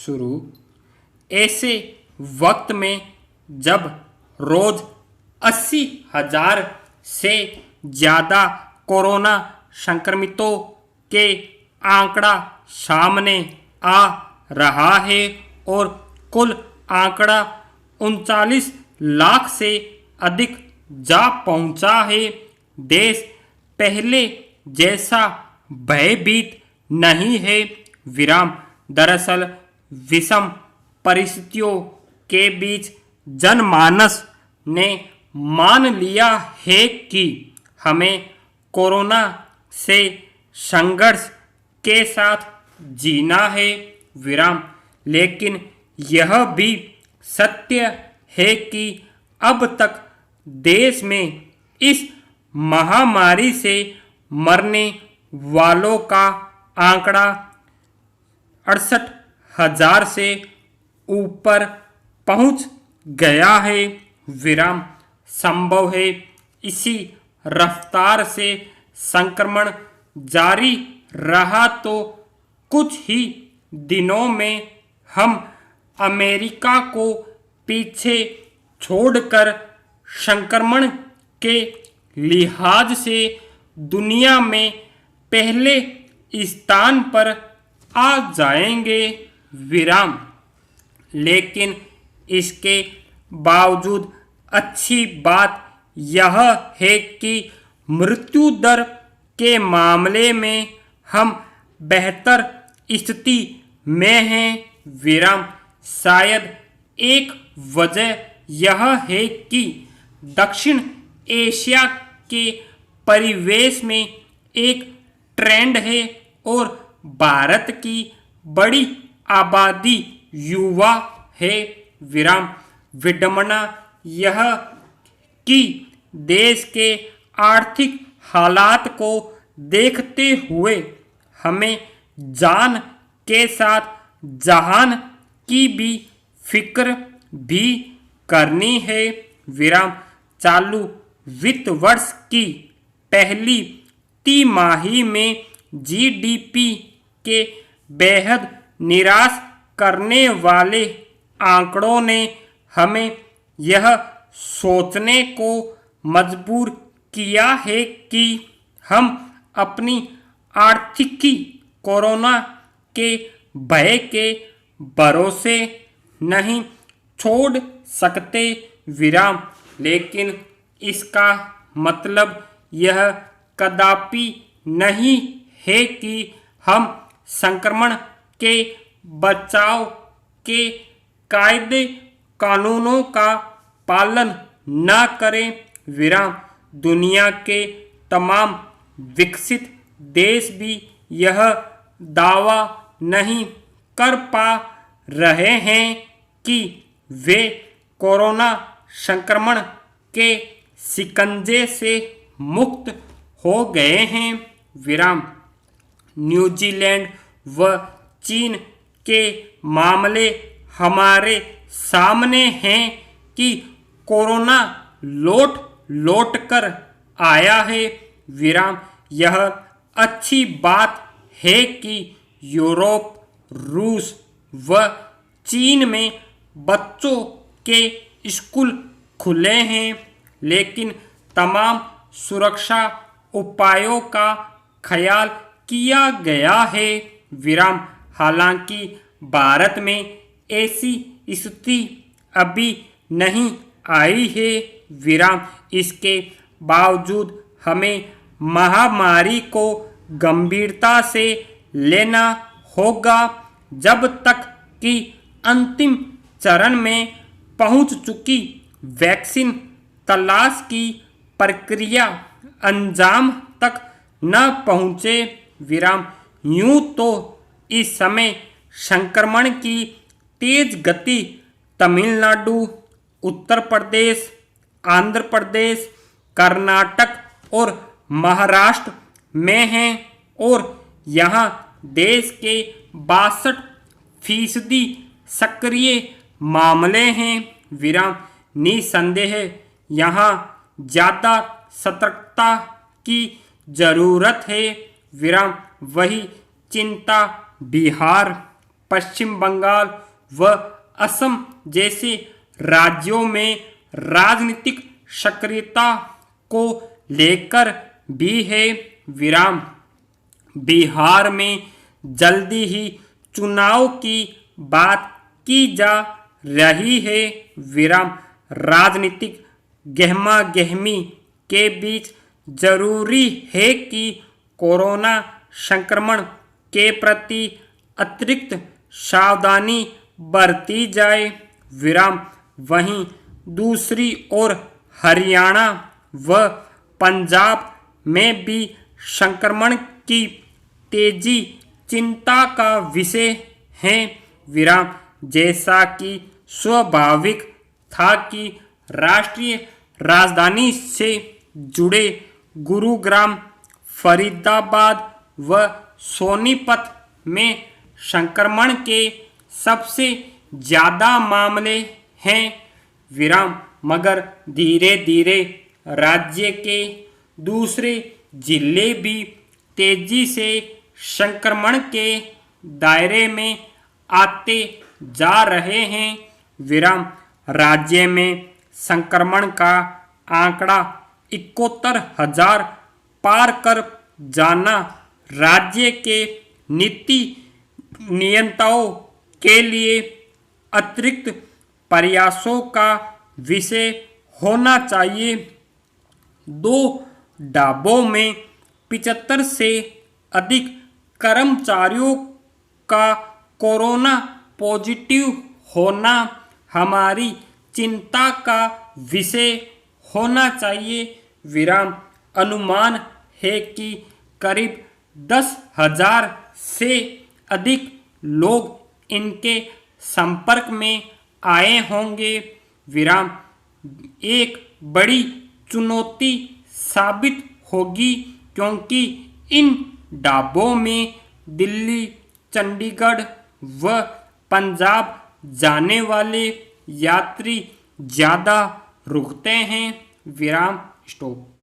शुरू। ऐसे वक्त में जब रोज 80,000 से ज़्यादा कोरोना संक्रमितों के आंकड़ा सामने आ रहा है और कुल आंकड़ा 39 लाख से अधिक जा पहुंचा है, देश पहले जैसा भयभीत नहीं है। विराम। दरअसल विषम परिस्थितियों के बीच जनमानस ने मान लिया है कि हमें कोरोना से संघर्ष के साथ जीना है। विराम। लेकिन यह भी सत्य है कि अब तक देश में इस महामारी से मरने वालों का आंकड़ा 68,000 से ऊपर पहुंच गया है। विराम। संभव है इसी रफ्तार से संक्रमण जारी रहा तो कुछ ही दिनों में हम अमेरिका को पीछे छोड़कर संक्रमण के लिहाज से दुनिया में पहले स्थान पर आ जाएंगे। विराम। लेकिन इसके बावजूद अच्छी बात यह है कि मृत्यु दर के मामले में हम बेहतर स्थिति में हैं। विराम। शायद एक वजह यह है कि दक्षिण एशिया के परिवेश में एक ट्रेंड है और भारत की बड़ी आबादी युवा है। विराम। विडंबना यह कि देश के आर्थिक हालात को देखते हुए हमें जान के साथ जहान की भी फिक्र भी करनी है। विराम। चालू वित्त वर्ष की पहली तिमाही में जीडीपी के बेहद निराश करने वाले आंकड़ों ने हमें यह सोचने को मजबूर किया है कि हम अपनी आर्थिकी कोरोना के भय के भरोसे नहीं छोड़ सकते। विराम। लेकिन इसका मतलब यह कदापि नहीं है कि हम संक्रमण के बचाव के कायदे कानूनों का पालन न करें। विराम। दुनिया के तमाम विकसित देश भी यह दावा नहीं कर पा रहे हैं कि वे कोरोना संक्रमण के शिकंजे से मुक्त हो गए हैं। विराम। न्यूजीलैंड व चीन के मामले हमारे सामने हैं कि कोरोना लौट लौट कर आया है। विराम। यह अच्छी बात है कि यूरोप, रूस व चीन में बच्चों के स्कूल खुले हैं, लेकिन तमाम सुरक्षा उपायों का ख्याल किया गया है। विराम। हालांकि भारत में ऐसी स्थिति अभी नहीं आई है। विराम। इसके बावजूद हमें महामारी को गंभीरता से लेना होगा। जब तक कि अंतिम चरण में पहुंच चुकी वैक्सीन तलाश की प्रक्रिया अंजाम तक न पहुंचे। विराम। यूं तो इस समय संक्रमण की तेज गति तमिलनाडु, उत्तर प्रदेश, आंध्र प्रदेश, कर्नाटक और महाराष्ट्र में है और यहाँ देश के 62% सक्रिय मामले हैं। विराम। निसंदेह यहाँ ज़्यादा सतर्कता की जरूरत है। विराम। वही चिंता बिहार, पश्चिम बंगाल व असम जैसे राज्यों में राजनीतिक सक्रियता को लेकर भी है। विराम बिहार में जल्दी ही चुनाव की बात की जा रही है। विराम राजनीतिक गहमा गहमी के बीच जरूरी है कि कोरोना संक्रमण के प्रति अतिरिक्त सावधानी बरती जाए। विराम वहीं दूसरी ओर हरियाणा व पंजाब में भी संक्रमण की तेजी चिंता का विषय है। विराम जैसा कि स्वाभाविक था कि राष्ट्रीय राजधानी से जुड़े गुरुग्राम, फरीदाबाद व सोनीपत में संक्रमण के सबसे ज़्यादा मामले हैं। विराम मगर धीरे धीरे राज्य के दूसरे जिले भी तेजी से संक्रमण के दायरे में आते जा रहे हैं। विराम राज्य में संक्रमण का आंकड़ा 71,000 पार कर जाना राज्य के नीति नियंताओं के लिए अतिरिक्त प्रयासों का विषय होना चाहिए। 2 ढाबों में 75 से अधिक कर्मचारियों का कोरोना पॉजिटिव होना हमारी चिंता का विषय होना चाहिए। विराम अनुमान है कि करीब 10,000 से अधिक लोग इनके संपर्क में आए होंगे। विराम एक बड़ी चुनौती साबित होगी क्योंकि इन ढाबों में दिल्ली, चंडीगढ़ व पंजाब जाने वाले यात्री ज़्यादा रुकते हैं। विराम स्टॉप।